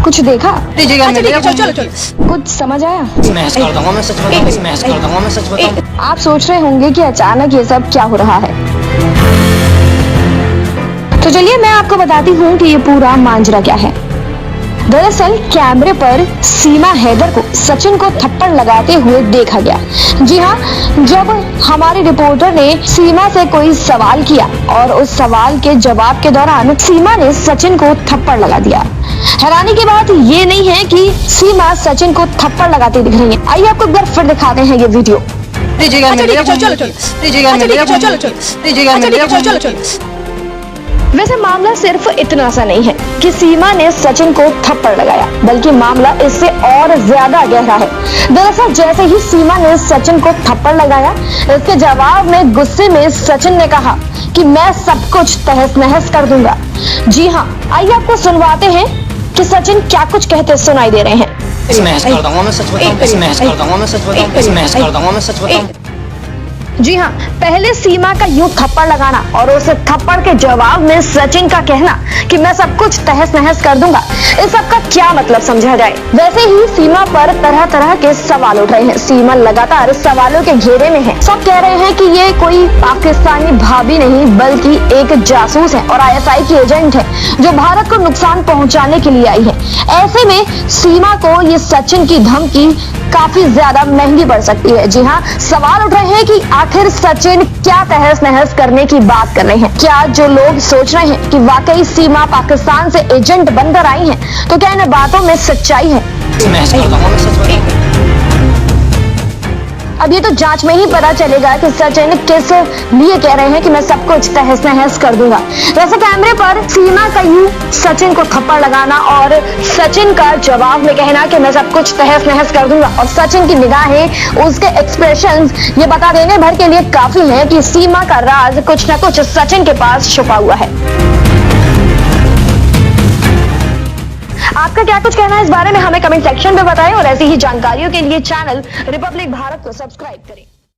कुछ देखा? चलो कुछ समझ आया? स्मैश कर दूंगा मैं, सच बताऊं, स्मैश कर दूंगा मैं, सच बताऊं। आप सोच रहे होंगे कि अचानक ये सब क्या हो रहा है, तो चलिए मैं आपको बताती हूँ कि ये पूरा मांजरा क्या है। दरअसल कैमरे पर सीमा हैदर को सचिन को थप्पड़ लगाते हुए देखा गया। जी हाँ, जब हमारे रिपोर्टर ने सीमा से कोई सवाल किया और उस सवाल के जवाब के दौरान सीमा ने सचिन को थप्पड़ लगा दिया। हैरानी की बात ये नहीं है कि सीमा सचिन को थप्पड़ लगाती दिख रही है। आइए आपको एक बार फिर दिखाते हैं ये वीडियो। वैसे मामला सिर्फ इतना सा नहीं है कि सीमा ने सचिन को थप्पड़ लगाया, बल्कि मामला इससे और ज्यादा गहरा है। दरअसल जैसे ही सीमा ने सचिन को थप्पड़ लगाया, इसके जवाब में गुस्से में सचिन ने कहा कि मैं सब कुछ तहस नहस कर दूंगा। जी हाँ, आइए आपको सुनवाते हैं कि सचिन क्या कुछ कहते सुनाई दे रहे हैं। स्मैश कर दूंगा मैं, सच बताऊं, स्मैश कर दूंगा मैं, सच बताऊं, स्मैश कर दूंगा मैं, सच बताऊं। जी हाँ, पहले सीमा का यूं थप्पड़ लगाना और उसे थप्पड़ के जवाब में सचिन का कहना कि मैं सब कुछ तहस नहस कर दूंगा, इस सब का क्या मतलब समझा जाए। वैसे ही सीमा पर तरह तरह के सवाल उठ रहे हैं। सीमा लगातार सवालों के घेरे में है। सब कह रहे हैं कि ये कोई पाकिस्तानी भाभी नहीं बल्कि एक जासूस है और ISI की एजेंट है जो भारत को नुकसान पहुंचाने के लिए आई है। ऐसे में सीमा को ये सचिन की धमकी काफी ज्यादा महंगी पड़ सकती है। जी हाँ, सवाल उठ रहे हैं कि आखिर सचिन क्या तहस नहस करने की बात कर रहे हैं। क्या जो लोग सोच रहे हैं कि वाकई सीमा पाकिस्तान से एजेंट बनकर आई हैं, तो क्या इन बातों में सच्चाई है? स्मैश कर दूंगा मैं, सच बताऊं। अब ये तो जांच में ही पता चलेगा कि सचिन किस लिए कह रहे हैं कि मैं सब कुछ तहस नहस कर दूंगा। वैसे कैमरे पर सीमा का यूं सचिन को थप्पड़ लगाना और सचिन का जवाब में कहना कि मैं सब कुछ तहस नहस कर दूंगा, और सचिन की निगाहें, उसके एक्सप्रेशंस ये बता देने भर के लिए काफी है कि सीमा का राज कुछ न कुछ सचिन के पास छुपा हुआ है। आपका क्या कुछ कहना है इस बारे में हमें कमेंट सेक्शन में बताएं और ऐसी ही जानकारियों के लिए चैनल रिपब्लिक भारत को सब्सक्राइब करें।